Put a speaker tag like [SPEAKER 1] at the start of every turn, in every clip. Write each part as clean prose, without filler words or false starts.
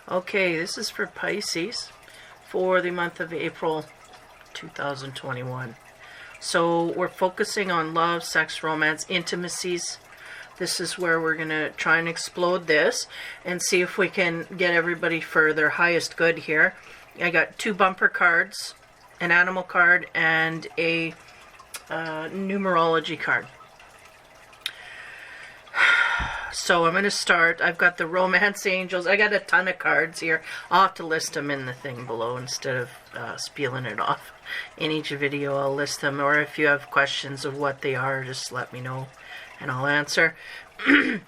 [SPEAKER 1] Okay, this is for Pisces for the month of April 2021. So we're focusing on love, sex, romance, intimacies. This is where we're going to try and explode this and see if we can get everybody for their highest good here. I got 2 bumper cards, an animal card, and a numerology card. So I'm going to start. I've got the romance angels. I got a ton of cards here. I'll have to list them in the thing below instead of spieling it off. In each video I'll list them, or if you have questions of what they are, just let me know and I'll answer.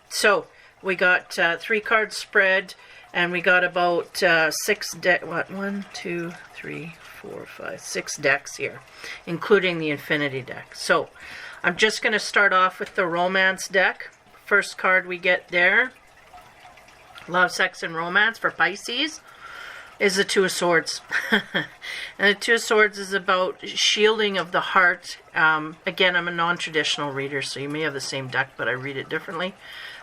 [SPEAKER 1] So we got 3 cards spread, and we got about 6 decks. What? 1, 2, 3, 4, 5, 6 decks here, including the infinity deck. So I'm just going to start off with the romance deck. First card we get there, love, sex, and romance for Pisces, is the 2 of Swords. And the 2 of Swords is about shielding of the heart. Again, I'm a non-traditional reader, so you may have the same deck, but I read it differently.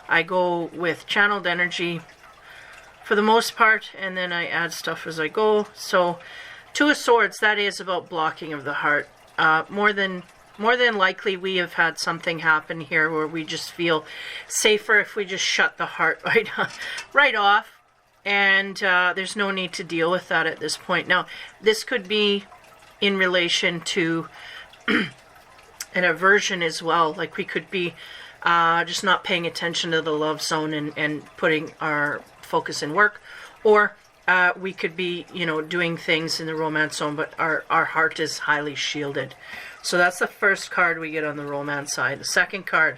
[SPEAKER 1] I go with channeled energy for the most part, and then I add stuff as I go. So 2 of Swords, that is about blocking of the heart. More than likely, we have had something happen here where we just feel safer if we just shut the heart right off. And there's no need to deal with that at this point. Now, this could be in relation to an aversion as well. Like we could be just not paying attention to the love zone and putting our focus in work. Or we could be, doing things in the romance zone, but our heart is highly shielded. So that's the first card we get on the romance side. The second card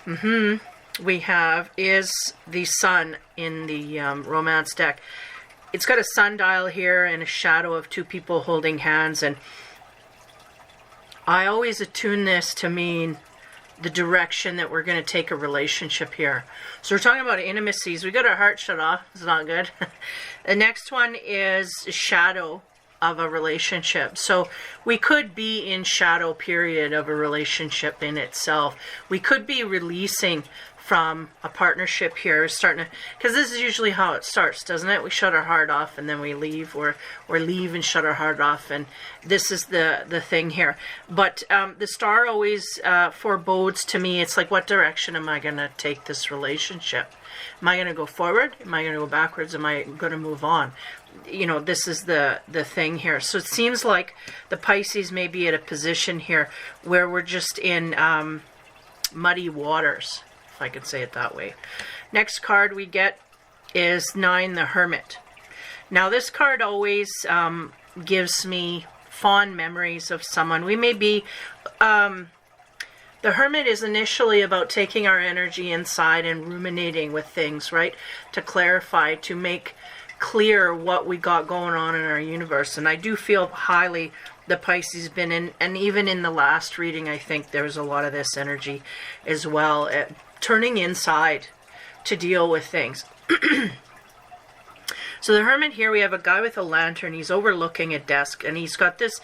[SPEAKER 1] we have is the sun in the romance deck. It's got a sundial here and a shadow of 2 people holding hands, and I always attune this to mean the direction that we're going to take a relationship here. So we're talking about intimacies. We got our heart shut off. It's not good. The next one is shadow of a relationship. So we could be in shadow period of a relationship in itself. We could be releasing from a partnership here, starting to, because this is usually how it starts, doesn't it? We shut our heart off and then we leave, or leave and shut our heart off, and this is the thing here. But the star always forebodes to me, it's like, what direction am I going to take this relationship? Am I going to go forward? Am I going to go backwards? Am I going to move on? This is the thing here. So it seems like the Pisces may be at a position here where we're just in muddy waters, if I could say it that way. Next card we get is 9, the Hermit. Now this card always gives me fond memories of someone. We may be... the Hermit is initially about taking our energy inside and ruminating with things, right? To clarify, to make clear what we got going on in our universe. And I do feel highly the Pisces been in, and even in the last reading, I think there was a lot of this energy as well, turning inside to deal with things. So the Hermit here, we have a guy with a lantern. He's overlooking a desk, and he's got this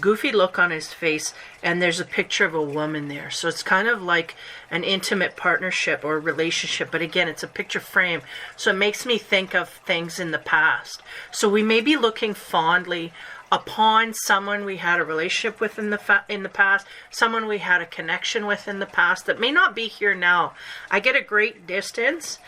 [SPEAKER 1] goofy look on his face, and there's a picture of a woman there. So it's kind of like an intimate partnership or relationship, but again, it's a picture frame. So it makes me think of things in the past. So we may be looking fondly upon someone we had a relationship with in the past, someone we had a connection with in the past that may not be here now. I get a great distance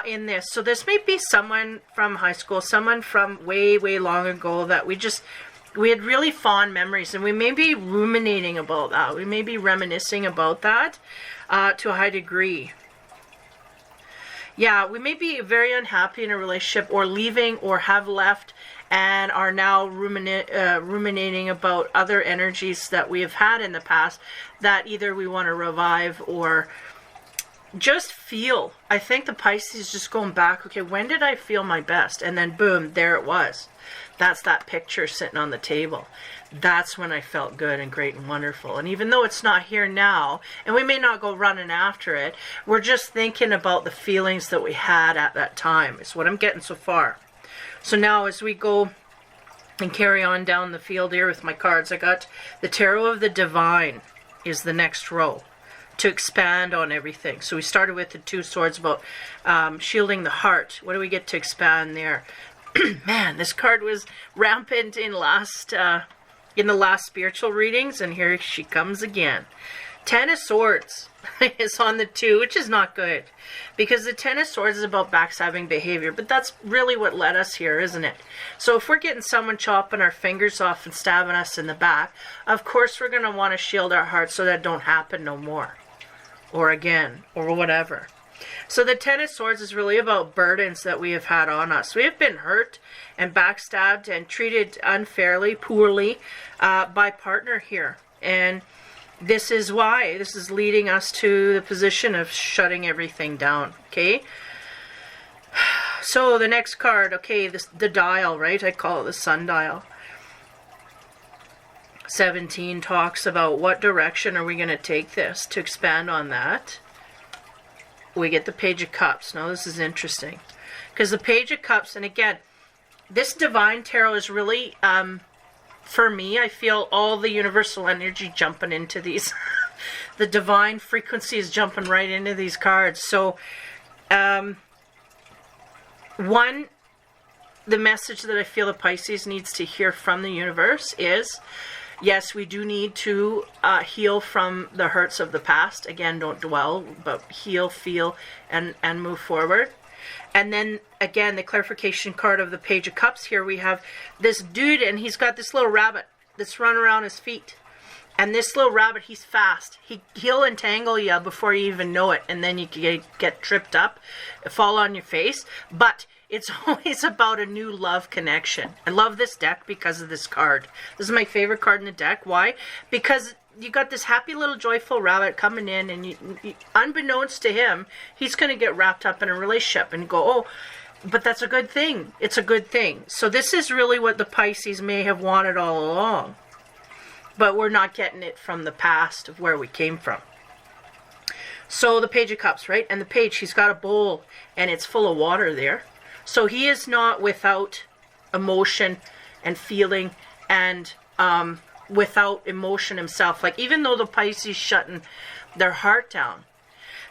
[SPEAKER 1] in this. So this may be someone from high school, someone from way, way long ago that we had really fond memories, and we may be ruminating about that. We may be reminiscing about that to a high degree. Yeah, we may be very unhappy in a relationship, or leaving, or have left, and are now ruminating about other energies that we have had in the past that either we want to revive or just feel. I think the Pisces is just going back, okay, when did I feel my best? And then boom, there it was. That's that picture sitting on the table. That's when I felt good and great and wonderful. And even though it's not here now, and we may not go running after it, we're just thinking about the feelings that we had at that time. Is what I'm getting so far. So now as we go and carry on down the field here with my cards, I got the Tarot of the Divine is the next row. to expand on everything. So we started with the 2 swords about shielding the heart. What do we get to expand there? Man, this card was rampant in the last spiritual readings, and here she comes again. 10 of Swords is on the 2, which is not good, because the 10 of Swords is about backstabbing behavior, but that's really what led us here, isn't it? So if we're getting someone chopping our fingers off and stabbing us in the back, of course we're going to want to shield our heart so that don't happen no more, or again, or whatever. So the 10 of Swords is really about burdens that we have had on us. We have been hurt and backstabbed and treated unfairly, poorly by partner here. And this is why. This is leading us to the position of shutting everything down. Okay? So the next card, okay, the dial, right? I call it the sundial. 17 talks about what direction are we going to take this. To expand on that, we get the Page of Cups. Now this is interesting, because the Page of Cups, and again, this Divine Tarot is really, for me, I feel all the universal energy jumping into these. The divine frequency is jumping right into these cards. So, one, the message that I feel the Pisces needs to hear from the universe is, yes, we do need to heal from the hurts of the past. Again, don't dwell, but heal, feel, and move forward. And then, again, the clarification card of the Page of Cups here, we have this dude, and he's got this little rabbit that's running around his feet. And this little rabbit, he's fast. He'll entangle you before you even know it, and then you get tripped up, fall on your face. But it's always about a new love connection. I love this deck because of this card. This is my favorite card in the deck. Why? Because you got this happy little joyful rabbit coming in, and you, unbeknownst to him, he's going to get wrapped up in a relationship and go, oh, but that's a good thing. It's a good thing. So this is really what the Pisces may have wanted all along, but we're not getting it from the past of where we came from. So the Page of Cups, right? And the page, he's got a bowl, and it's full of water there. So he is not without emotion and feeling and without emotion himself. Like, even though the Pisces shutting their heart down,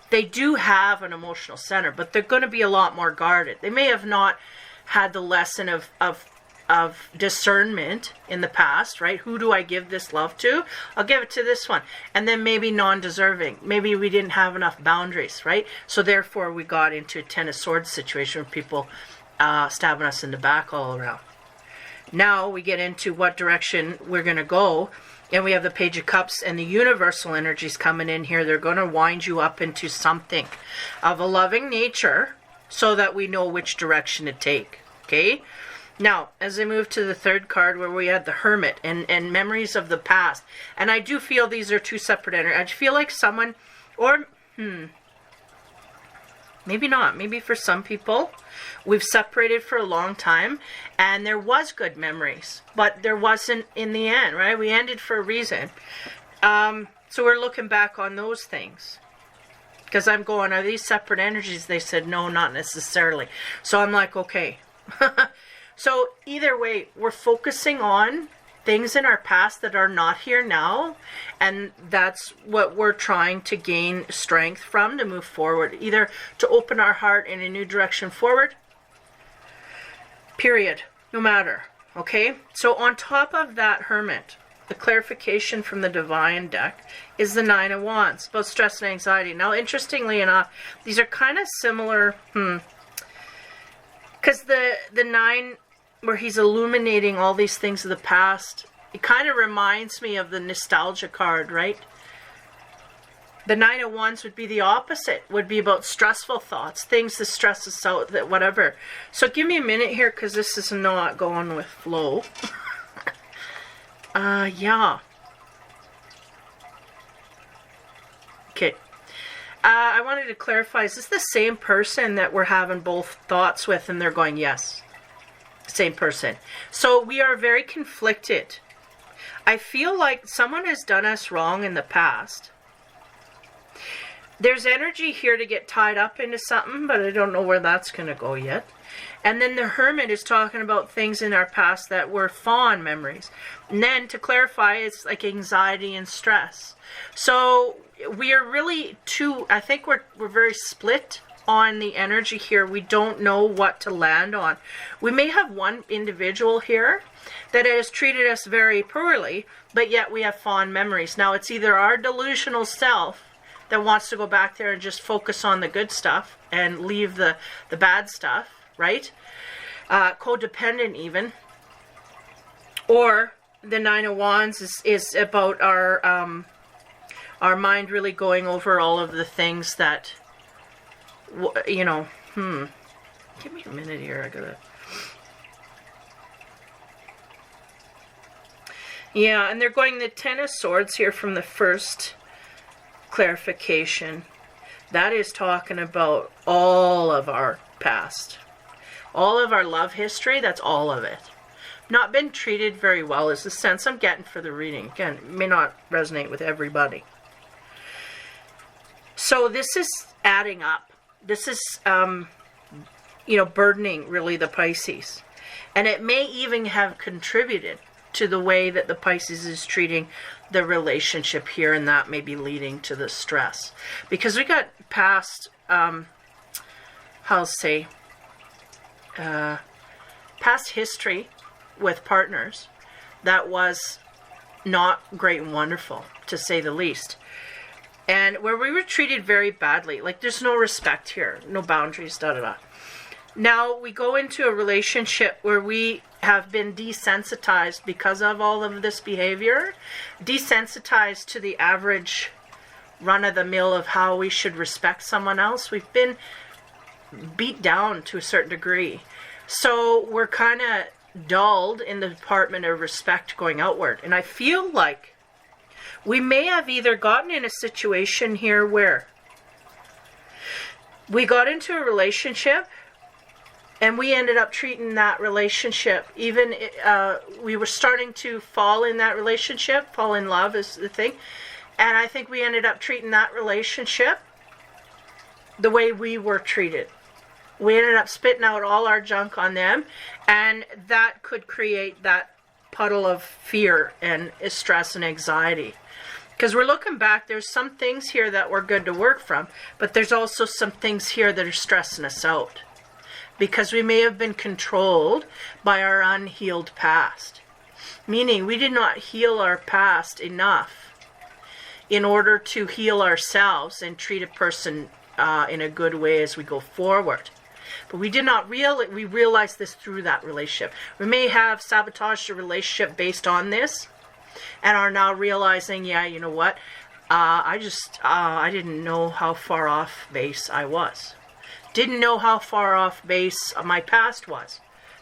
[SPEAKER 1] they do have an emotional center, but they're going to be a lot more guarded. They may have not had the lesson of discernment in the past, right? Who do I give this love to? I'll give it to this one. And then maybe non-deserving. Maybe we didn't have enough boundaries, right? So therefore we got into a 10 of Swords situation with people stabbing us in the back all around. Now we get into what direction we're going to go. And we have the Page of Cups and the universal energies coming in here. They're going to wind you up into something of a loving nature so that we know which direction to take. Okay? Now, as I move to the third card where we had the Hermit and memories of the past. And I do feel these are two separate energies. I feel like someone, or maybe not. Maybe for some people, we've separated for a long time and there was good memories, but there wasn't in the end, right? We ended for a reason. So we're looking back on those things. Because I'm going, are these separate energies? They said, no, not necessarily. So I'm like, okay. So either way, we're focusing on things in our past that are not here now, and that's what we're trying to gain strength from to move forward, either to open our heart in a new direction forward, period, no matter. Okay, so on top of that Hermit, the clarification from the Divine deck is the Nine of Wands, about stress and anxiety. Now, interestingly enough, these are kind of similar, because the Nine, where he's illuminating all these things of the past, it kind of reminds me of the nostalgia card, right? The Nine of Wands would be the opposite, would be about stressful thoughts, things that stress us out, that whatever. So give me a minute here, because this is not going with flow. Yeah. Okay. I wanted to clarify, is this the same person that we're having both thoughts with, and they're going, yes. Same person. So we are very conflicted. I feel like someone has done us wrong in the past. There's energy here to get tied up into something, but I don't know where that's going to go yet. And then the Hermit is talking about things in our past that were fond memories. And then to clarify, it's like anxiety and stress. So we are really I think we're very split on the energy here. We don't know what to land on. We may have one individual here that has treated us very poorly, but yet we have fond memories. Now it's either our delusional self that wants to go back there and just focus on the good stuff and leave the bad stuff, right? Codependent even. Or the Nine of Wands is about our mind really going over all of the things that, you know, give me a minute here, I gotta... Yeah, and they're going the Ten of Swords here from the first clarification. That is talking about all of our past. All of our love history, that's all of it. Not been treated very well is the sense I'm getting for the reading. Again, it may not resonate with everybody. So this is adding up. This is, you know, burdening really the Pisces. And it may even have contributed to the way that the Pisces is treating the relationship here, and that may be leading to the stress. Because we got past, past history with partners that was not great and wonderful, to say the least. And where we were treated very badly, like there's no respect here, no boundaries, da-da-da. Now we go into a relationship where we have been desensitized because of all of this behavior, desensitized to the average run-of-the-mill of how we should respect someone else. We've been beat down to a certain degree. So we're kind of dulled in the department of respect going outward. And I feel like we may have either gotten in a situation here where we got into a relationship and we ended up treating that relationship, even we were starting to fall in that relationship, fall in love is the thing. And I think we ended up treating that relationship the way we were treated. We ended up spitting out all our junk on them, and that could create that puddle of fear and stress and anxiety. Because we're looking back, there's some things here that we're good to work from, but there's also some things here that are stressing us out. Because we may have been controlled by our unhealed past. Meaning we did not heal our past enough in order to heal ourselves and treat a person in a good way as we go forward. But we did not we realized this through that relationship. We may have sabotaged a relationship based on this and are now realizing, yeah, you know what? I didn't know how far off base I was. Didn't know how far off base my past was.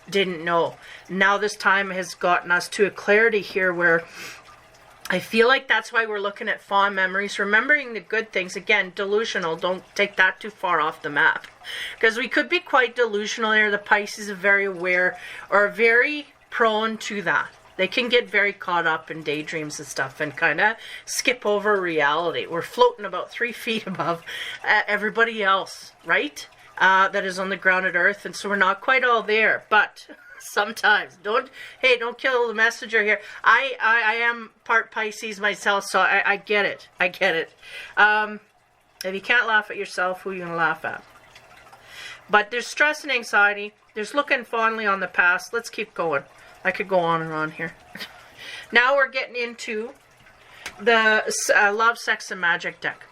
[SPEAKER 1] Didn't know. Now this time has gotten us to a clarity here where I feel like that's why we're looking at fond memories, remembering the good things. Again, delusional. Don't take that too far off the map. Because we could be quite delusional here. The Pisces are very aware or very prone to that. They can get very caught up in daydreams and stuff and kind of skip over reality. We're floating about 3 feet above everybody else, right? That is on the grounded earth, and so we're not quite all there, but sometimes don't kill the messenger here. I am part Pisces myself, so I get it. If you can't laugh at yourself, who are you gonna laugh at? But there's stress and anxiety. There's looking fondly on the past. Let's keep going. I could go on and on here. Now we're getting into the love, sex, and magic deck.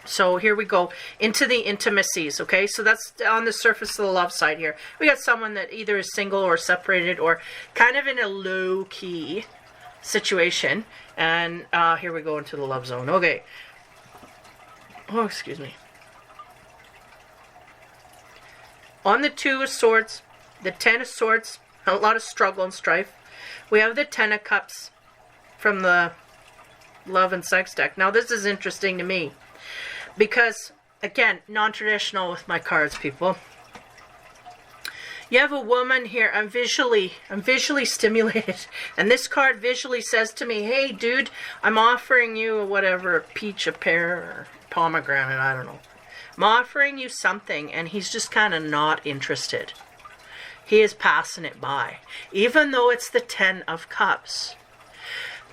[SPEAKER 1] So here we go into the intimacies, okay? So that's on the surface of the love side here. We got someone that either is single or separated or kind of in a low-key situation. And here we go into the love zone. Okay. Oh, excuse me. On the Two of Swords, the Ten of Swords, a lot of struggle and strife. We have the Ten of Cups from the love and sex deck. Now this is interesting to me. Because, again, non-traditional with my cards, people. You have a woman here. I'm visually stimulated. And this card visually says to me, hey, dude, I'm offering you a whatever, a peach, a pear, or pomegranate, I don't know. I'm offering you something, and he's just kind of not interested. He is passing it by, even though it's the 10 of Cups.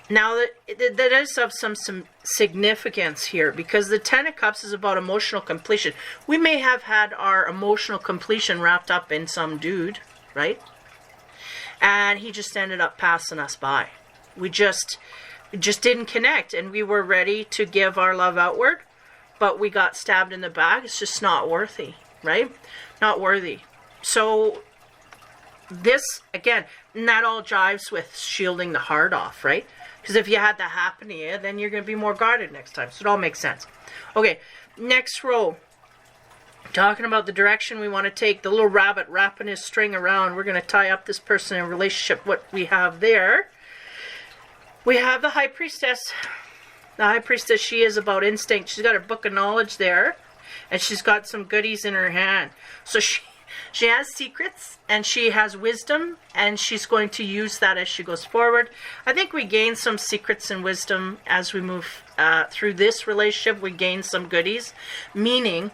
[SPEAKER 1] Now, that is of some significance here, because the 10 of Cups is about emotional completion. We may have had our emotional completion wrapped up in some dude, right? And he just ended up passing us by. We just didn't connect, and we were ready to give our love outward, but we got stabbed in the back. It's just not worthy, right? Not worthy. So this, again, and that all jives with shielding the heart off, right? Because if you had that happen to you, then you're going to be more guarded next time. So it all makes sense. Okay, next row. Talking about the direction we want to take. The little rabbit wrapping his string around. We're going to tie up this person in relationship. What we have there. We have the High Priestess. The High Priestess, she is about instinct. She's got her book of knowledge there. And she's got some goodies in her hand. So she has secrets, and she has wisdom, and she's going to use that as she goes forward. I think we gain some secrets and wisdom as we move through this relationship. We gain some goodies, meaning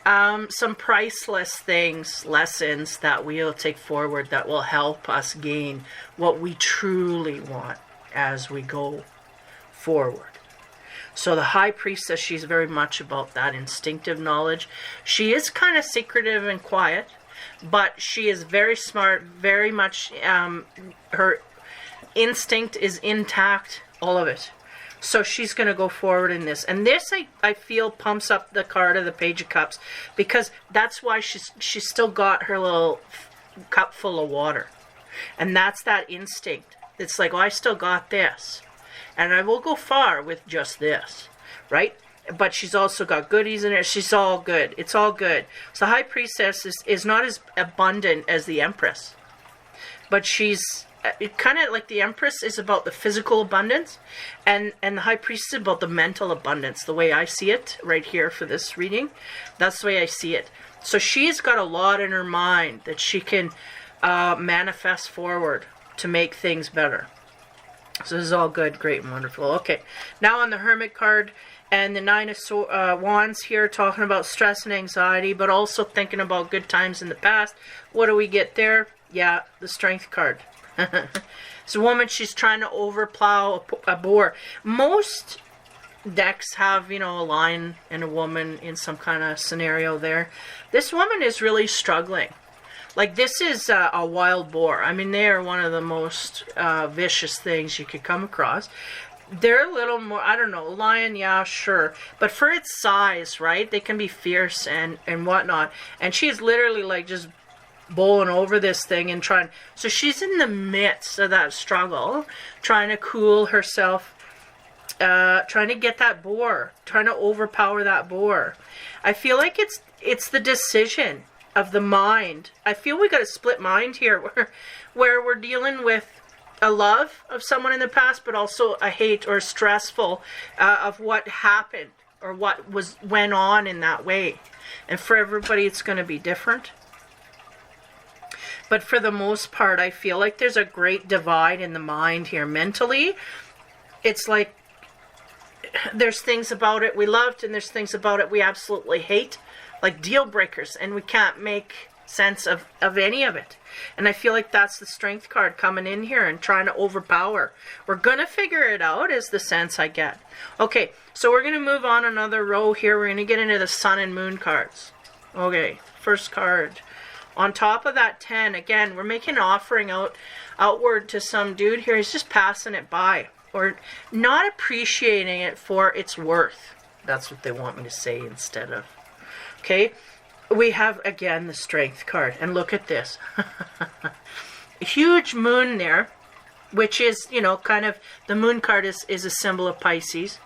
[SPEAKER 1] some priceless things, lessons that we'll take forward that will help us gain what we truly want as we go forward. So the High Priestess, she's very much about that instinctive knowledge. She is kind of secretive and quiet, but she is very smart, very much, her instinct is intact, all of it. So she's going to go forward in this. And this, I feel, pumps up the card of the Page of Cups, because that's why she's still got her little cup full of water. And that's that instinct. It's like, oh, I still got this. And I will go far with just this, right? But she's also got goodies in her. She's all good. It's all good. So the High Priestess is not as abundant as the Empress. But she's kind of like the Empress is about the physical abundance. And the High Priestess is about the mental abundance. The way I see it right here for this reading. That's the way I see it. So she's got a lot in her mind that she can manifest forward to make things better. So this is all good, great, and wonderful. Okay, now on the Hermit card and the Nine of Wands here, talking about stress and anxiety, but also thinking about good times in the past. What do we get there? Yeah, the Strength card. It's a woman, she's trying to overplow a boar. Most decks have, you know, a lion and a woman in some kind of scenario there. This woman is really struggling. Like, this is a wild boar. I mean, they are one of the most vicious things you could come across. They're a little more, I don't know, lion, yeah, sure. But for its size, right, they can be fierce and whatnot. And she's literally, like, just bowling over this thing and trying. So she's in the midst of that struggle, trying to cool herself, trying to get that boar, trying to overpower that boar. I feel like it's the decision of the mind. I feel we got a split mind here where we're dealing with a love of someone in the past, but also a hate or stressful of what happened or what went on in that way. And for everybody, it's going to be different. But for the most part, I feel like there's a great divide in the mind here. Mentally, it's like there's things about it we loved and there's things about it we absolutely hate. Like deal breakers, and we can't make sense of any of it. And I feel like that's the Strength card coming in here and trying to overpower. We're going to figure it out is the sense I get. Okay, so we're going to move on another row here. We're going to get into the Sun and Moon cards. Okay, first card. On top of that 10, again, we're making an offering outward to some dude here. He's just passing it by or not appreciating it for its worth. That's what they want me to say instead of. Okay, we have, again, the Strength card. And look at this. A huge moon there, which is, you know, kind of, the moon card is a symbol of Pisces.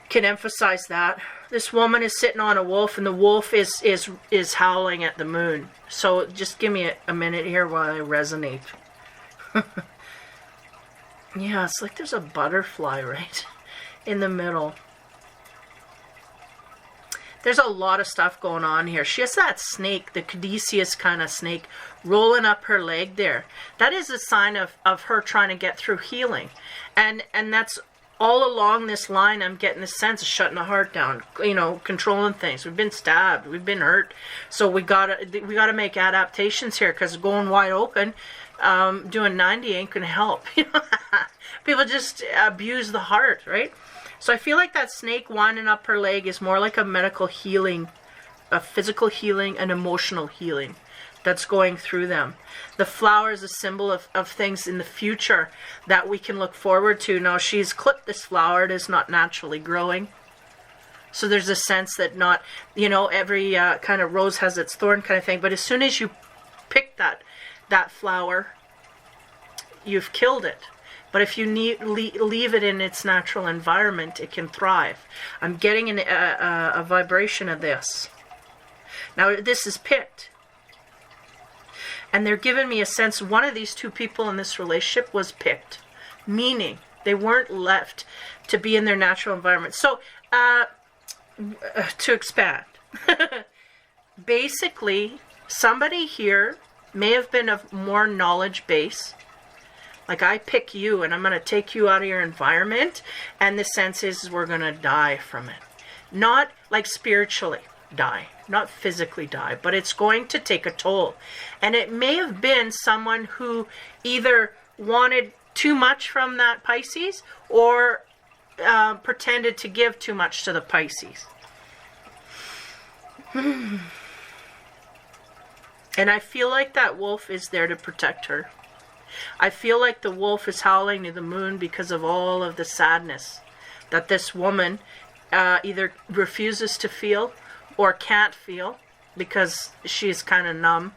[SPEAKER 1] Can emphasize that. This woman is sitting on a wolf, and the wolf is howling at the moon. So just give me a minute here while I resonate. Yeah, it's like there's a butterfly right in the middle. There's a lot of stuff going on here. She has that snake, the Caduceus kind of snake, rolling up her leg there. That is a sign of her trying to get through healing. And that's all along this line, I'm getting the sense of shutting the heart down, you know, controlling things. We've been stabbed, we've been hurt, so we gotta make adaptations here, because going wide open, doing 90 ain't gonna help. People just abuse the heart, right? So I feel like that snake winding up her leg is more like a medical healing, a physical healing, an emotional healing that's going through them. The flower is a symbol of things in the future that we can look forward to. Now, she's clipped this flower. It is not naturally growing. So there's a sense that not, you know, every kind of rose has its thorn kind of thing. But as soon as you pick that flower, you've killed it. But if you leave it in its natural environment, it can thrive. I'm getting a vibration of this. Now, this is picked. And they're giving me a sense one of these two people in this relationship was picked. Meaning, they weren't left to be in their natural environment. So, to expand. Basically, somebody here may have been of more knowledge base. Like, I pick you and I'm going to take you out of your environment, and the sense is we're going to die from it. Not like spiritually die, not physically die, but it's going to take a toll. And it may have been someone who either wanted too much from that Pisces or pretended to give too much to the Pisces. And I feel like that wolf is there to protect her. I feel like the wolf is howling to the moon because of all of the sadness that this woman either refuses to feel or can't feel because she's kind of numb.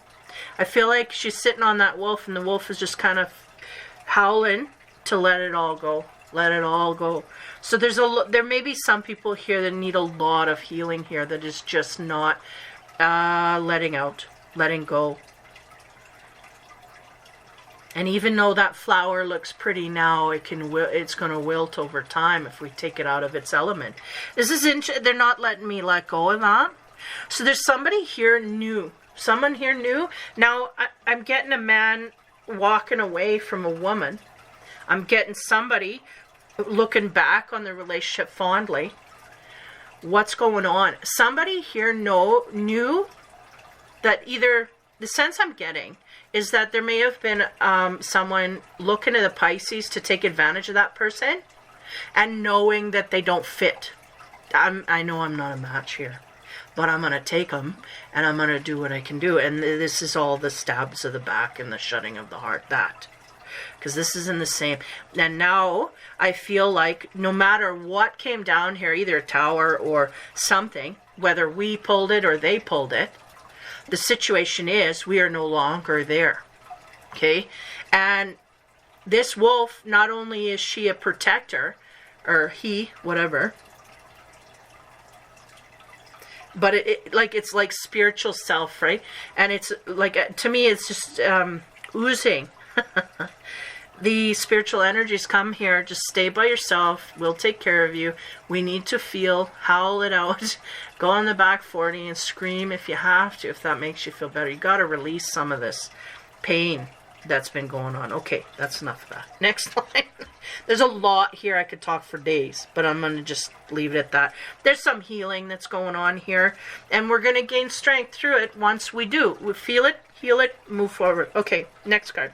[SPEAKER 1] I feel like she's sitting on that wolf, and the wolf is just kind of howling to let it all go. Let it all go. So there may be some people here that need a lot of healing here that is just not letting out, letting go. And even though that flower looks pretty now, it's going to wilt over time if we take it out of its element. They're not letting me let go of that. So there's somebody here new. Someone here new. Now, I'm getting a man walking away from a woman. I'm getting somebody looking back on the relationship fondly. What's going on? Somebody here knew that either, the sense I'm getting is that there may have been someone looking at the Pisces to take advantage of that person and knowing that they don't fit. I know I'm not a match here, but I'm going to take them and I'm going to do what I can do. And this is all the stabs of the back and the shutting of the heart, that. Because this is in the same. And now I feel like no matter what came down here, either a tower or something, whether we pulled it or they pulled it, the situation is we are no longer there. Okay? And this wolf, not only is she a protector, or he, whatever, but it's like spiritual self, right? And it's like, to me, it's just oozing. The spiritual energies come here. Just stay by yourself. We'll take care of you. We need to feel, howl it out, go on the back 40 and scream if you have to, if that makes you feel better. You got to release some of this pain that's been going on. Okay, that's enough of that. Next line. There's a lot here. I could talk for days, but I'm going to just leave it at that. There's some healing that's going on here, and we're going to gain strength through it once we do. We feel it, heal it, move forward. Okay, next card.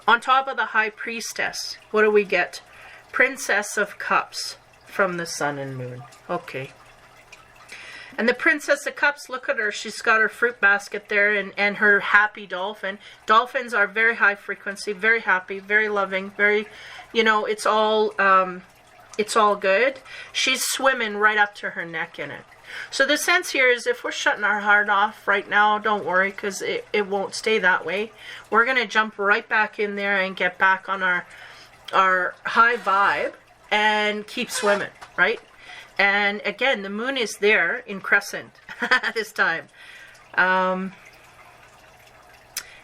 [SPEAKER 1] On top of the High Priestess, what do we get? Princess of Cups from the Sun and Moon. Okay. And the Princess of Cups, look at her. She's got her fruit basket there and her happy dolphin. Dolphins are very high frequency, very happy, very loving, very, it's all good. She's swimming right up to her neck in it. So the sense here is if we're shutting our heart off right now, don't worry, because it won't stay that way. We're going to jump right back in there and get back on our high vibe and keep swimming, right? And again, the moon is there in crescent this time. And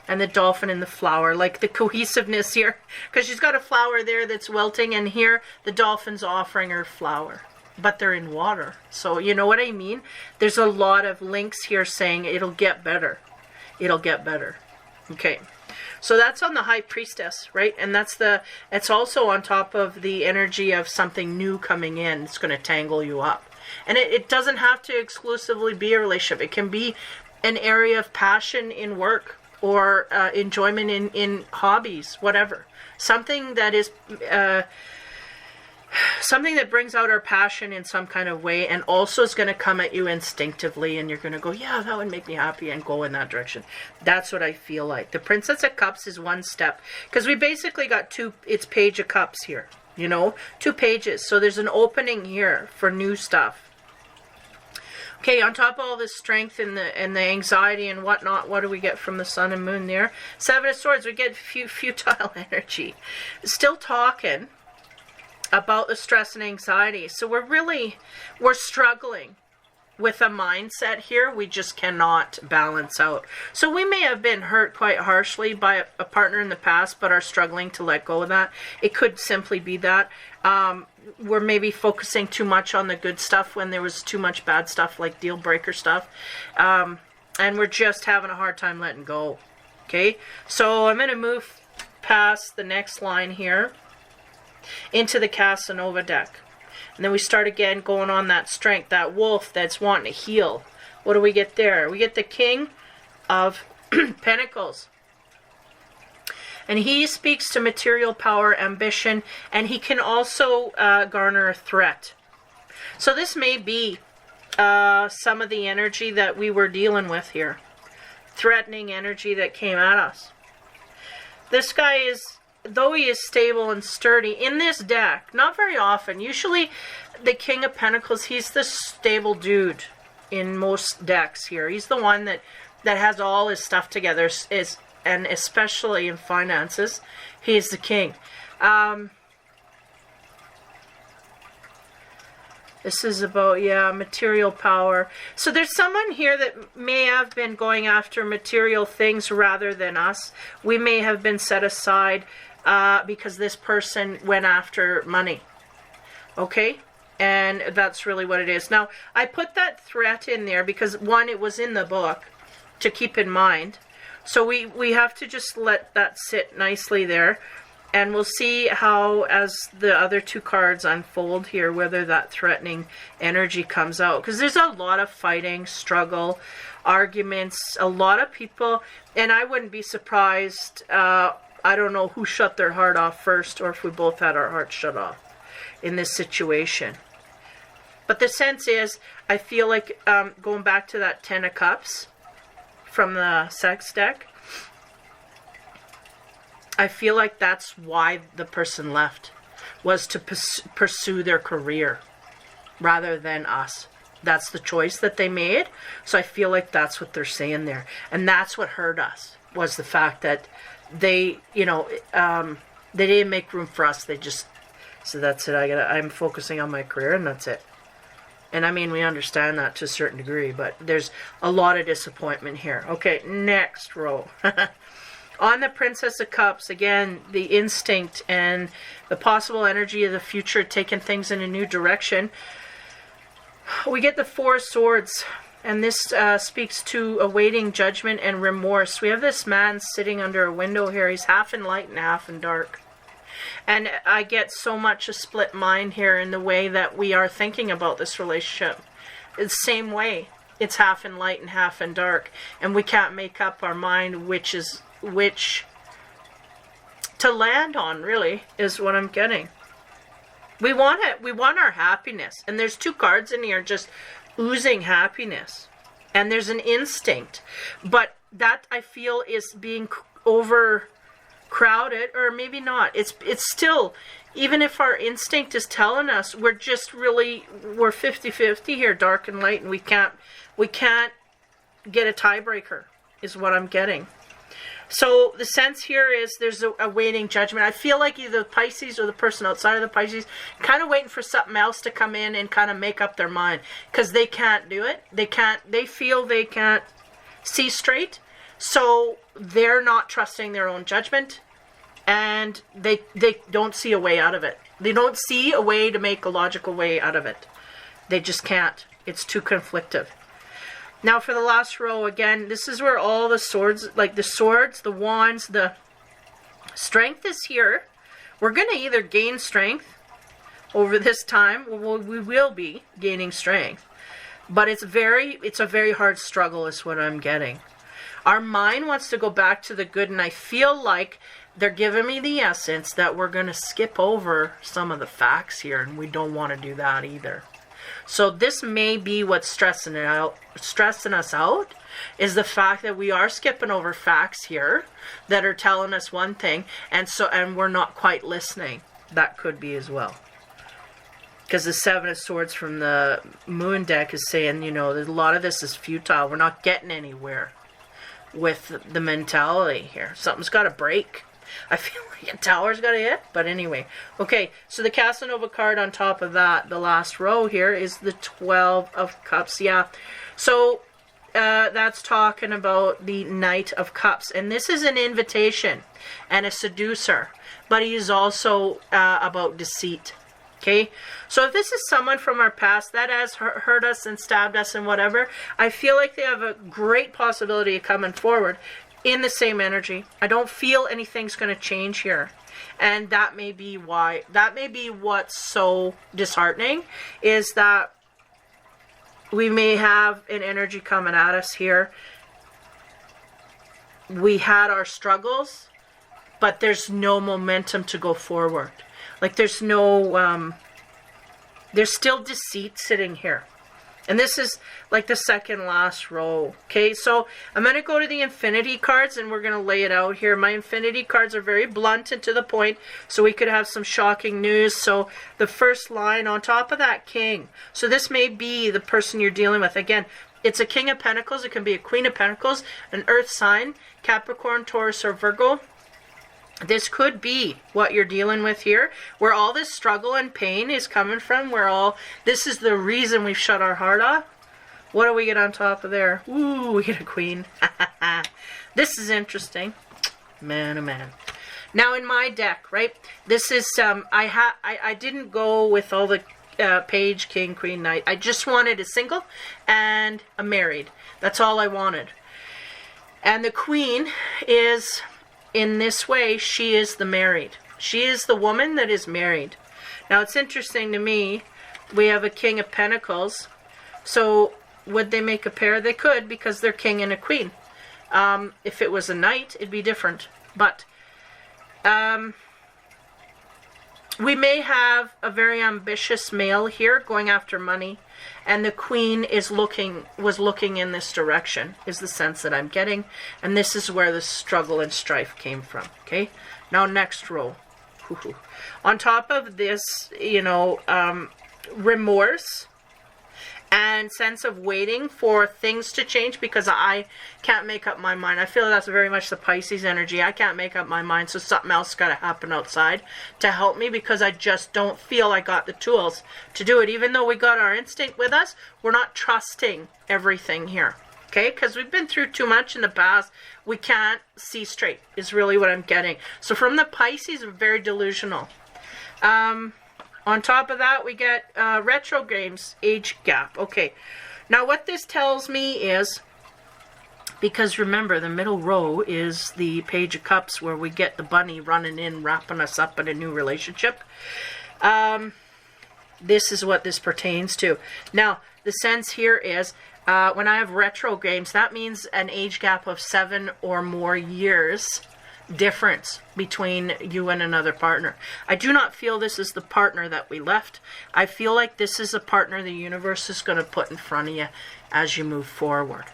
[SPEAKER 1] the dolphin and the flower, like the cohesiveness here, because she's got a flower there that's wilting, and here the dolphin's offering her flower. But they're in water. So you know what I mean? There's a lot of links here saying it'll get better. It'll get better. Okay. So that's on the High Priestess, right? And it's also on top of the energy of something new coming in. It's going to tangle you up. And it doesn't have to exclusively be a relationship. It can be an area of passion in work, or enjoyment in hobbies, whatever. Something that is something that brings out our passion in some kind of way, and also is going to come at you instinctively, and you're going to go, yeah, that would make me happy, and go in that direction. That's what I feel like. The Princess of Cups is one step, because we basically got it's Page of Cups here, you know, 2 pages. So there's an opening here for new stuff. Okay, on top of all this strength and the anxiety and whatnot, what do we get from the Sun and Moon there? 7 of Swords, we get futile energy. Still talking about the stress and anxiety. So we're struggling with a mindset here we just cannot balance out. So we may have been hurt quite harshly by a partner in the past, but are struggling to let go of that. It could simply be that. We're maybe focusing too much on the good stuff when there was too much bad stuff, like deal breaker stuff. And we're just having a hard time letting go. Okay, so I'm going to move past the next line here into the Casanova deck. And then we start again going on that strength, that wolf that's wanting to heal. What do we get there? We get the King of Pentacles. And he speaks to material power, ambition, and he can also garner a threat. So this may be some of the energy that we were dealing with here. Threatening energy that came at us. This guy is, though he is stable and sturdy, in this deck, not very often. Usually the King of Pentacles, he's the stable dude in most decks here. He's the one that has all his stuff together, and especially in finances, he's the king. This is about, yeah, material power. So there's someone here that may have been going after material things rather than us. We may have been set aside because this person went after money. Okay? And that's really what it is. Now, I put that threat in there because, one, it was in the book to keep in mind. So we have to just let that sit nicely there. And we'll see how, as the other 2 cards unfold here, whether that threatening energy comes out. Because there's a lot of fighting, struggle, arguments, a lot of people. And I wouldn't be surprised, I don't know who shut their heart off first, or if we both had our hearts shut off in this situation. But the sense is, I feel like, going back to that 10 of Cups from the sex deck, I feel like that's why the person left, was to pursue their career rather than us. That's the choice that they made. So I feel like that's what they're saying there. And that's what hurt us, was the fact that they, you know, they didn't make room for us. They just, so that's it. I'm focusing on my career, and that's it. And I mean, we understand that to a certain degree, but there's a lot of disappointment here. Okay, next row. On the Princess of Cups, again, the instinct and the possible energy of the future, taking things in a new direction. We get the 4 of Swords, and this speaks to awaiting judgment and remorse. We have this man sitting under a window here. He's half in light and half in dark. And I get so much a split mind here in the way that we are thinking about this relationship. It's the same way. It's half in light and half in dark. And we can't make up our mind which to land on, really, is what I'm getting. We want it. We want our happiness. And there's 2 cards in here just oozing happiness. And there's an instinct. But that, I feel, is being overcrowded, or maybe not. It's still, even if our instinct is telling us, we're 50-50 here, dark and light, and we can't get a tiebreaker, is what I'm getting. So the sense here is there's a waiting judgment. I feel like either the Pisces or the person outside of the Pisces kind of waiting for something else to come in and kind of make up their mind, because they can't do it. They feel they can't see straight. So they're not trusting their own judgment, and they don't see a way out of it. They don't see a way to make a logical way out of it. They just can't. It's too conflictive. Now for the last row, again, this is where all the swords, like the swords, the wands, the strength is here. We're going to either gain strength over this time. We will be gaining strength. But it's a very hard struggle is what I'm getting. Our mind wants to go back to the good, and I feel like they're giving me the essence that we're going to skip over some of the facts here, and we don't want to do that either. So this may be what's stressing us out, is the fact that we are skipping over facts here that are telling us one thing, and we're not quite listening. That could be as well. Because the Seven of Swords from the Moon deck is saying, you know, a lot of this is futile. We're not getting anywhere with the mentality here. Something's got to break. I feel like a tower's got to hit. But anyway. Okay, so the Casanova card on top of that, the last row here, is the 12 of Cups. Yeah. So that's talking about the Knight of Cups. And this is an invitation and a seducer. But he is also about deceit. Okay, so if this is someone from our past that has hurt us and stabbed us and whatever, I feel like they have a great possibility of coming forward in the same energy. I don't feel anything's going to change here. And that may be why, that may be what's so disheartening, is that we may have an energy coming at us here. We had our struggles, but there's no momentum to go forward. Like there's no, there's still deceit sitting here. And this is like the second last row. Okay, so I'm going to go to the infinity cards and we're going to lay it out here. My infinity cards are very blunt and to the point, so we could have some shocking news. So the first line on top of that, King. So this may be the person you're dealing with. Again, it's a King of Pentacles. It can be a Queen of Pentacles, an Earth sign, Capricorn, Taurus, or Virgo. This could be what you're dealing with here, where all this struggle and pain is coming from, this is the reason we've shut our heart off. What do we get on top of there? Ooh, we get a Queen. This is interesting. Man, oh man. Now in my deck, right, this is, I didn't go with all the Page, King, Queen, Knight. I just wanted a single and a married. That's all I wanted. And the Queen is... in this way, she is the married. She is the woman that is married. Now, it's interesting to me, we have a King of Pentacles. So, would they make a pair? They could, because they're King and a Queen. If it was a Knight, it'd be different. But, we may have a very ambitious male here going after money. And the Queen was looking in this direction, is the sense that I'm getting. And this is where the struggle and strife came from. Okay, now next row. On top of this, you know, remorse and sense of waiting for things to change, because I can't make up my mind. I feel that's very much the Pisces energy. I can't make up my mind, so something else got to happen outside to help me, because I just don't feel I got the tools to do it. Even though we got our instinct with us, we're not trusting everything here. Okay, because we've been through too much in the past. We can't see straight, is really what I'm getting. So from the Pisces, we're very delusional. On top of that, we get retrogrades, age gap. Okay, now what this tells me is, because remember, the middle row is the Page of Cups, where we get the bunny running in, wrapping us up in a new relationship. This is what this pertains to. Now, the sense here is, when I have retrogrades, that means an age gap of 7 or more years difference between you and another partner. I do not feel this is the partner that we left. I feel like this is a partner the universe is going to put in front of you as you move forward.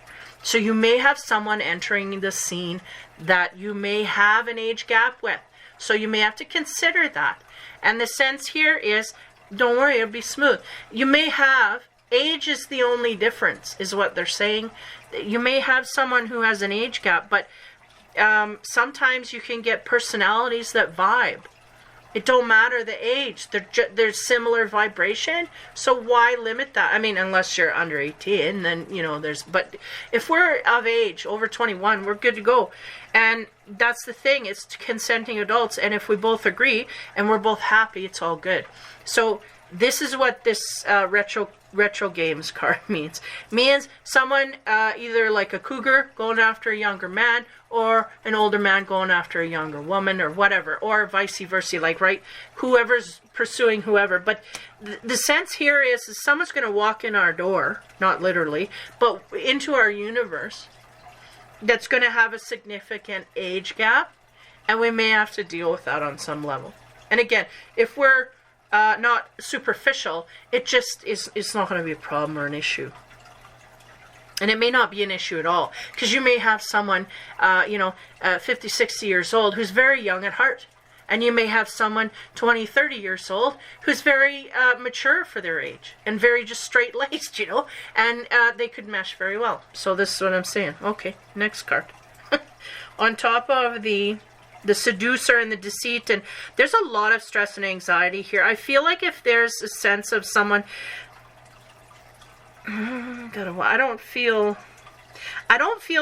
[SPEAKER 1] So you may have someone entering the scene that you may have an age gap with. So you may have to consider that. And the sense here is, don't worry, it'll be smooth. You may have, age is the only difference, is what they're saying. You may have someone who has an age gap, but sometimes you can get personalities that vibe. It don't matter the age. There's similar vibration. So why limit that? I mean, unless you're under 18, then, you know, but if we're of age, over 21, we're good to go. And that's the thing. It's consenting adults. And if we both agree and we're both happy, it's all good. So this is what this retro games card means. Means someone either like a cougar going after a younger man, or an older man going after a younger woman, or whatever, or vice versa, like, right, whoever's pursuing whoever. But the sense here is someone's going to walk in our door, not literally, but into our universe, that's going to have a significant age gap, and we may have to deal with that on some level. And again, if we're not superficial, it just is, it's not going to be a problem or an issue. And it may not be an issue at all, because you may have someone, 50, 60 years old who's very young at heart. And you may have someone 20, 30 years old who's very mature for their age and very just straight-laced, and they could mesh very well. So this is what I'm saying. Okay, next card. On top of the seducer and the deceit, and there's a lot of stress and anxiety here. I feel like if there's a sense of someone... I don't feel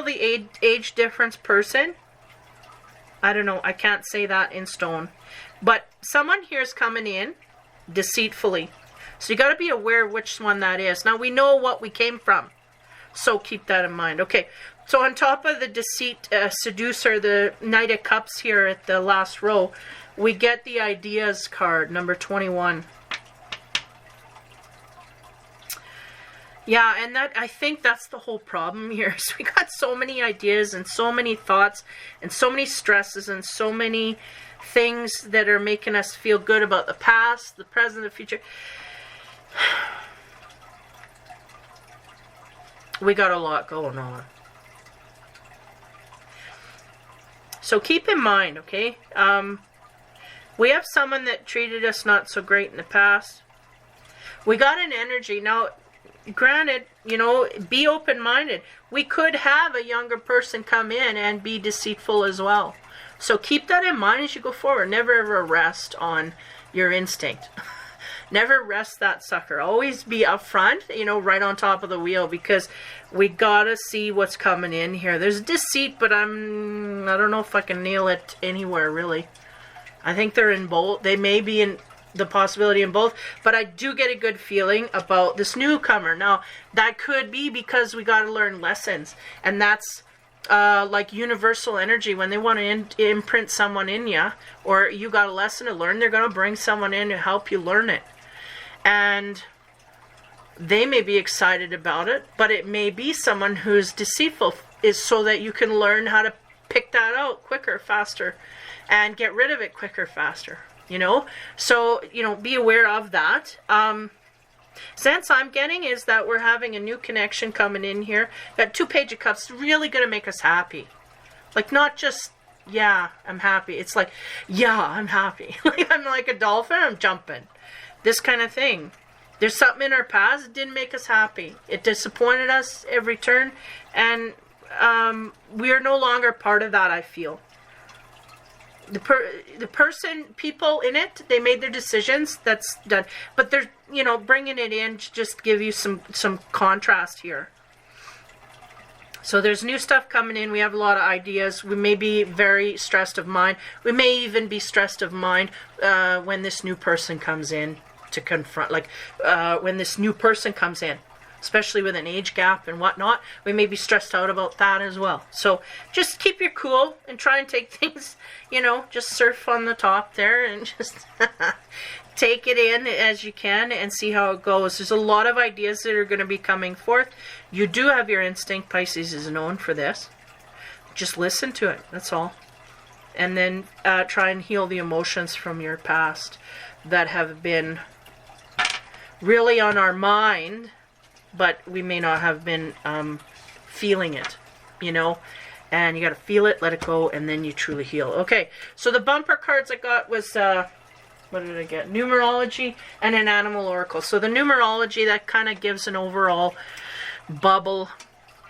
[SPEAKER 1] the age difference person. I don't know. I can't say that in stone. But someone here is coming in deceitfully. So you got to be aware which one that is. Now we know what we came from. So keep that in mind. Okay. So on top of the deceit, seducer, the Knight of Cups here at the last row, we get the ideas card, number 21. Yeah, and I think that's the whole problem here. So we got so many ideas and so many thoughts and so many stresses and so many things that are making us feel good about the past, the present, the future. We got a lot going on. So keep in mind, okay? We have someone that treated us not so great in the past. We got an energy. Now, granted, be open-minded. We could have a younger person come in and be deceitful as well. So keep that in mind as you go forward. Never ever rest on your instinct. Never rest that sucker. Always be upfront, right on top of the wheel, because we gotta see what's coming in here. There's deceit, but I don't know if I can nail it anywhere, really. I think they're in both. They may be in the possibility in both, but I do get a good feeling about this newcomer. Now, that could be because we got to learn lessons, and that's like universal energy. When they want to imprint someone in you, or you got a lesson to learn, they're going to bring someone in to help you learn it. And they may be excited about it, but it may be someone who's deceitful, is so that you can learn how to pick that out quicker, faster, and get rid of it quicker, faster. So, be aware of that. Sense I'm getting is that we're having a new connection coming in here. Got 2 Page of Cups, really going to make us happy. Like, not just, yeah, I'm happy. It's like, yeah, I'm happy. Like, I'm like a dolphin, I'm jumping. This kind of thing. There's something in our past that didn't make us happy. It disappointed us every turn, and we are no longer part of that, I feel. The person, people in it, they made their decisions. That's done. But they're, bringing it in to just give you some contrast here. So there's new stuff coming in. We have a lot of ideas. We may be very stressed of mind. We may even be stressed of mind when this new person comes in to confront. Like when this new person comes in, especially with an age gap and whatnot, we may be stressed out about that as well. So just keep your cool and try and take things, just surf on the top there and just take it in as you can and see how it goes. There's a lot of ideas that are going to be coming forth. You do have your instinct. Pisces is known for this. Just listen to it. That's all. And then try and heal the emotions from your past that have been really on our mind, but we may not have been feeling it, and you got to feel it, let it go, and then you truly heal. Okay, so the bumper cards I got was, what did I get? Numerology and an animal oracle. So the numerology, that kind of gives an overall bubble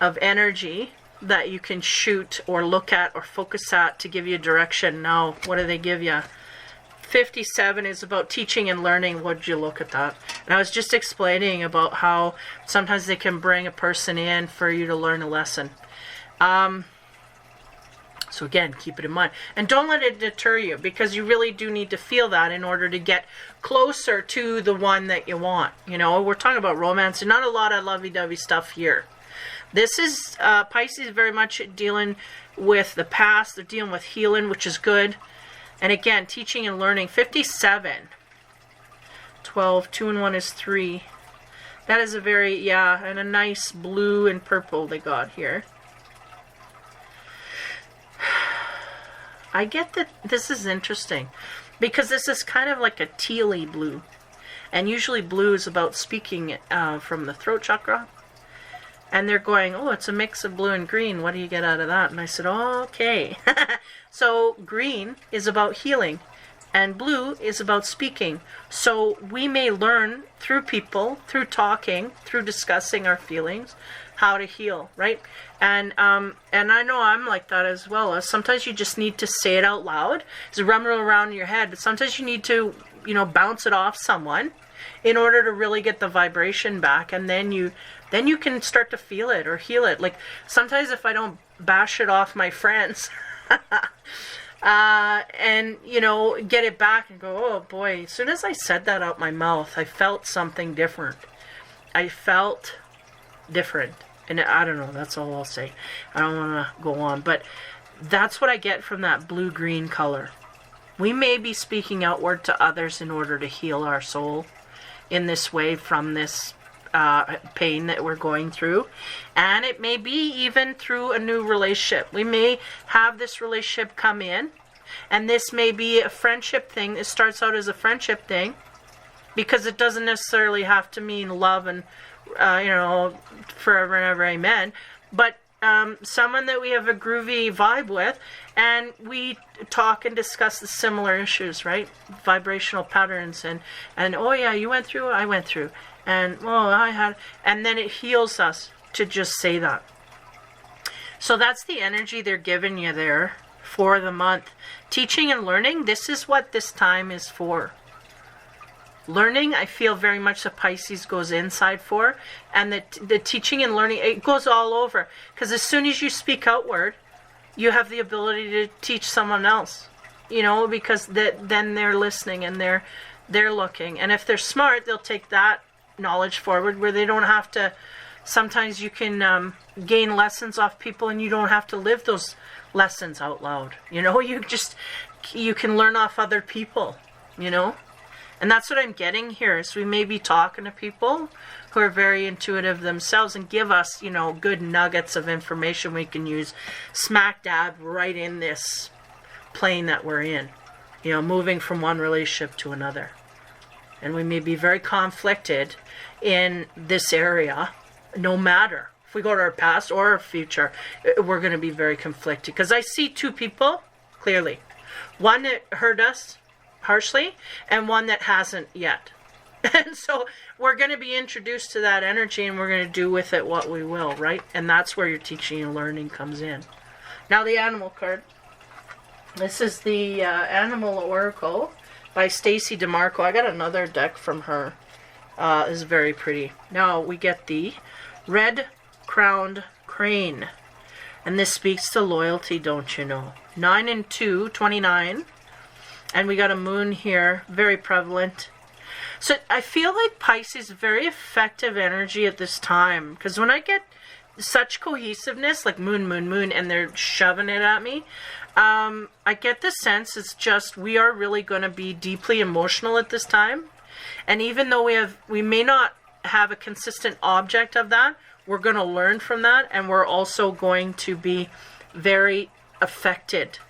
[SPEAKER 1] of energy that you can shoot or look at or focus at to give you direction. Now, what do they give you? 57 is about teaching and learning. What did you look at that? And I was just explaining about how sometimes they can bring a person in for you to learn a lesson. So again, keep it in mind. And don't let it deter you, because you really do need to feel that in order to get closer to the one that you want. You know, we're talking about romance and not a lot of lovey-dovey stuff here. This is Pisces very much dealing with the past. They're dealing with healing, which is good. And again, teaching and learning. 57. 12. 2 and 1 is 3. That is a very, yeah, and a nice blue and purple they got here. I get that this is interesting because this is kind of like a tealy blue. And usually blue is about speaking from the throat chakra. And they're going, oh, it's a mix of blue and green. What do you get out of that? And I said, oh, okay. So green is about healing. And blue is about speaking. So we may learn through people, through talking, through discussing our feelings, how to heal, right? And I know I'm like that as well. Sometimes you just need to say it out loud. It's rumbling around in your head. But sometimes you need to, you know, bounce it off someone in order to really get the vibration back. And then you can start to feel it or heal it. Like sometimes if I don't bash it off my friends and, you know, get it back and go, oh boy, as soon as I said that out my mouth, I felt something different. I felt different. And I don't know, that's all I'll say. I don't want to go on. But that's what I get from that blue-green color. We may be speaking outward to others in order to heal our soul in this way from this pain that we're going through. And it may be even through a new relationship. We may have this relationship come in. And this may be a friendship thing. It starts out as a friendship thing. Because it doesn't necessarily have to mean love and you know, forever and ever, amen. But someone that we have a groovy vibe with, and we talk and discuss the similar issues, right? Vibrational patterns, and oh yeah, you went through, I went through, and oh, I had, and then it heals us to just say that. So that's the energy they're giving you there for the month. Teaching and learning, this is what this time is for. Learning, I feel very much the Pisces goes inside for, and the teaching and learning, it goes all over. Because as soon as you speak outward, you have the ability to teach someone else, you know, because then they're listening and they're looking. And if they're smart, they'll take that knowledge forward where they don't have to. Sometimes you can gain lessons off people and you don't have to live those lessons out loud. You know, you can learn off other people, you know. And that's what I'm getting here, is we may be talking to people who are very intuitive themselves and give us, you know, good nuggets of information we can use smack dab right in this plane that we're in, you know, moving from one relationship to another. And we may be very conflicted in this area, no matter if we go to our past or our future, we're going to be very conflicted. Because I see two people clearly. One that hurt us harshly, and one that hasn't yet. And so we're going to be introduced to that energy, and we're going to do with it what we will, right? And that's where your teaching and learning comes in. Now the animal card. This is the Animal Oracle by Stacy DeMarco. I got another deck from her. This is very pretty. Now we get the Red-Crowned Crane. And this speaks to loyalty, don't you know? 9 and 2, 29. And we got a moon here, very prevalent. So I feel like Pisces is very effective energy at this time. Because when I get such cohesiveness, like moon, and they're shoving it at me, I get the sense it's just we are really going to be deeply emotional at this time. And even though we may not have a consistent object of that, we're going to learn from that. And we're also going to be very affected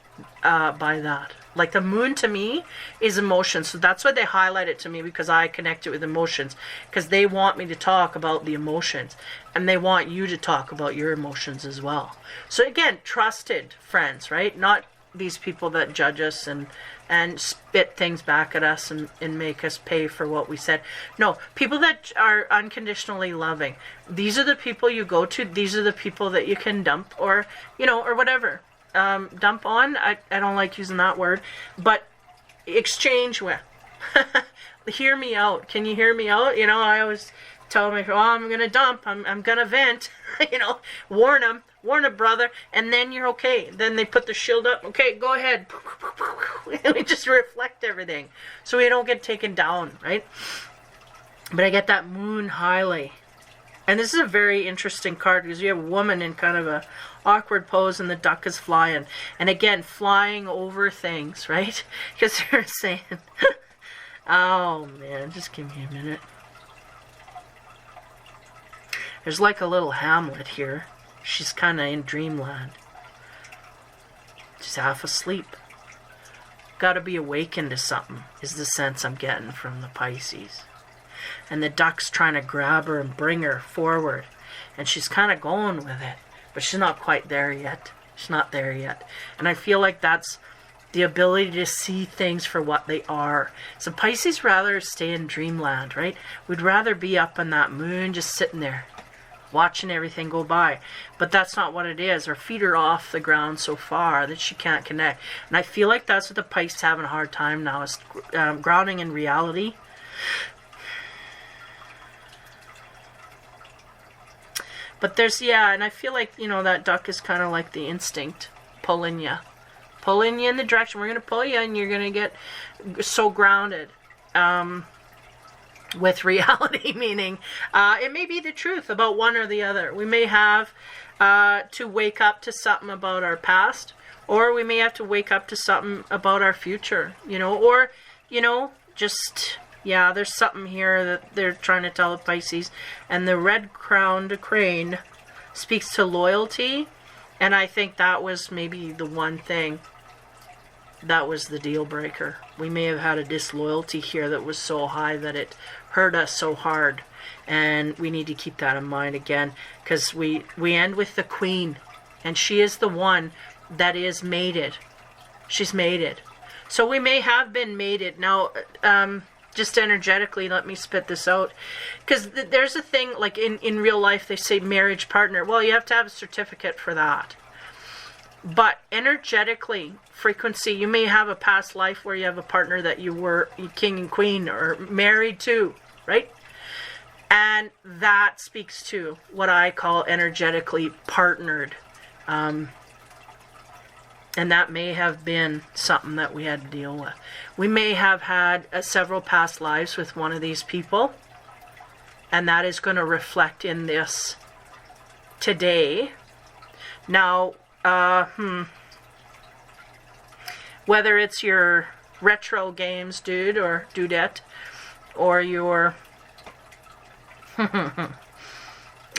[SPEAKER 1] by that. Like the moon to me is emotion. So that's why they highlight it to me, because I connect it with emotions. Because they want me to talk about the emotions. And they want you to talk about your emotions as well. So again, trusted friends, right? Not these people that judge us and spit things back at us and make us pay for what we said. No, people that are unconditionally loving. These are the people you go to. These are the people that you can dump or, you know, or whatever. Dump on, I don't like using that word, but exchange with. Hear me out. Can you hear me out? You know, I always tell them, oh, I'm going to dump, I'm going to vent, you know, warn a brother, and then you're okay. Then they put the shield up, okay, go ahead. And we just reflect everything so we don't get taken down, right? But I get that moon highly. And this is a very interesting card because you have a woman in kind of a awkward pose and the duck is flying. And again, flying over things, right? Because they're saying, oh man, just give me a minute. There's like a little Hamlet here. She's kind of in dreamland. She's half asleep. Got to be awakened to something is the sense I'm getting from the Pisces. And the duck's trying to grab her and bring her forward. And she's kind of going with it. But she's not quite there yet. She's not there yet. And I feel like that's the ability to see things for what they are. So Pisces rather stay in dreamland, right? We'd rather be up on that moon just sitting there, watching everything go by. But that's not what it is. Her feet are off the ground so far that she can't connect. And I feel like that's what the Pisces having a hard time now is grounding in reality. But there's, yeah, and I feel like, you know, that duck is kind of like the instinct pulling you in the direction. We're going to pull you and you're going to get so grounded with reality, meaning it may be the truth about one or the other. We may have to wake up to something about our past, or we may have to wake up to something about our future, you know, or, you know, just... Yeah, there's something here that they're trying to tell the Pisces. And the red-crowned crane speaks to loyalty. And I think that was maybe the one thing that was the deal breaker. We may have had a disloyalty here that was so high that it hurt us so hard. And we need to keep that in mind again. Because we end with the queen. And she is the one that is mated. She's mated. So we may have been mated. Now, just energetically, let me spit this out. Because there's a thing, like in real life, they say marriage partner. Well, you have to have a certificate for that. But energetically, frequency, you may have a past life where you have a partner that you were king and queen or married to, right? And that speaks to what I call energetically partnered. And that may have been something that we had to deal with. We may have had several past lives with one of these people. And that is going to reflect in this today. Now, whether it's your retro games dude or dudette, or your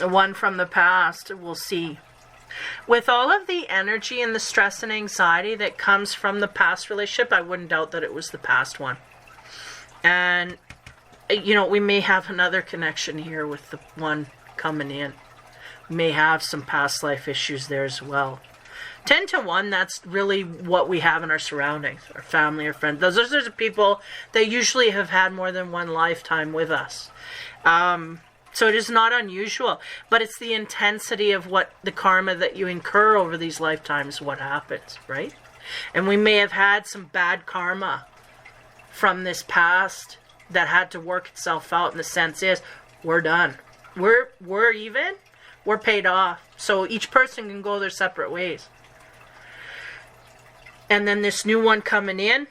[SPEAKER 1] one from the past, we'll see. With all of the energy and the stress and anxiety that comes from the past relationship, I wouldn't doubt that it was the past one. And, you know, we may have another connection here with the one coming in. We may have some past life issues there as well. 10 to 1, that's really what we have in our surroundings, our family, our friends. Those are people that usually have had more than one lifetime with us. So it is not unusual, but it's the intensity of what the karma that you incur over these lifetimes, what happens, right? And we may have had some bad karma from this past that had to work itself out, and the sense is, we're done. We're even, we're paid off. So each person can go their separate ways. And then this new one coming in,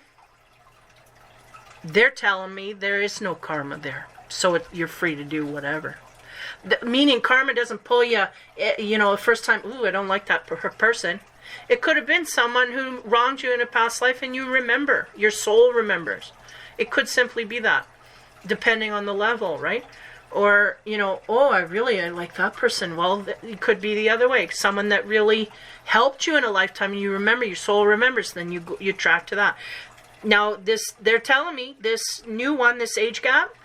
[SPEAKER 1] they're telling me there is no karma there. So you're free to do whatever. Meaning karma doesn't pull you, you know, the first time, ooh, I don't like that person. It could have been someone who wronged you in a past life and you remember. Your soul remembers. It could simply be that, depending on the level, right? Or, you know, oh, I like that person. Well, it could be the other way. Someone that really helped you in a lifetime and you remember, your soul remembers, then you track to that. Now, they're telling me, this new one, this age gap,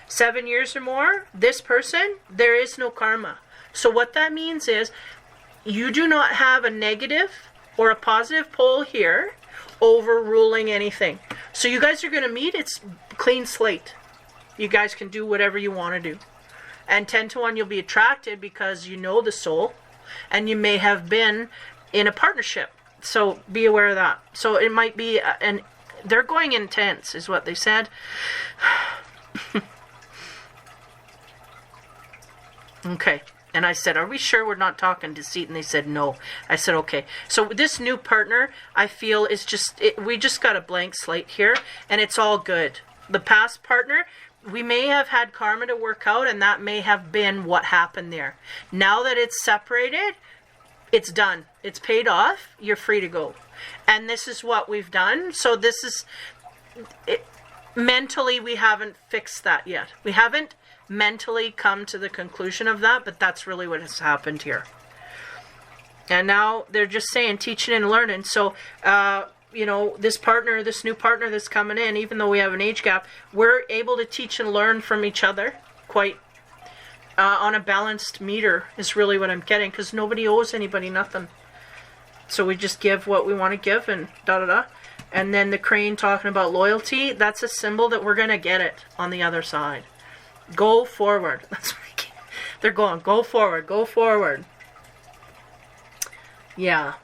[SPEAKER 1] 7 years or more, this person, there is no karma. So what that means is you do not have a negative or a positive pole here overruling anything. So you guys are going to meet, it's clean slate. You guys can do whatever you want to do. And 10 to 1, you'll be attracted because you know the soul and you may have been in a partnership. So be aware of that. So it might be, and they're going intense is what they said. Okay. And I said, are we sure we're not talking deceit? And they said, no. I said, okay. So this new partner, I feel, is just, we just got a blank slate here, and it's all good. The past partner, we may have had karma to work out, and that may have been what happened there. Now that it's separated, it's done. It's paid off. You're free to go. And this is what we've done. So this is, mentally, we haven't fixed that yet. We haven't mentally come to the conclusion of that, but that's really what has happened here. And now they're just saying teaching and learning. So you know, this new partner that's coming in, even though we have an age gap, we're able to teach and learn from each other quite on a balanced meter is really what I'm getting, because nobody owes anybody nothing. So we just give what we want to give, and da-da-da. And then the crane talking about loyalty, that's a symbol that we're going to get it on the other side. Go forward. That's what they're going. Go forward. Go forward. Yeah.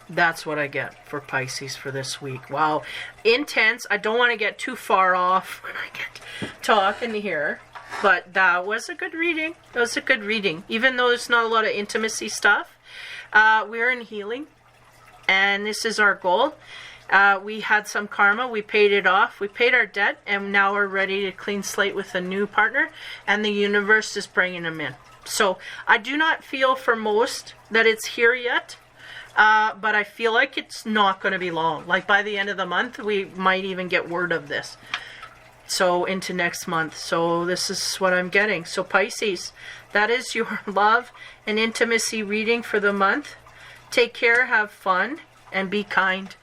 [SPEAKER 1] That's what I get for Pisces for this week. Wow. Intense. I don't want to get too far off when I get talking here. But that was a good reading. That was a good reading. Even though there's not a lot of intimacy stuff. We're in healing. And this is our goal. We had some karma, we paid it off, we paid our debt, and now we're ready to clean slate with a new partner, and the universe is bringing them in. So I do not feel for most that it's here yet, but I feel like it's not going to be long. Like by the end of the month, we might even get word of this. So into next month. So this is what I'm getting. So Pisces, that is your love and intimacy reading for the month. Take care, have fun, and be kind.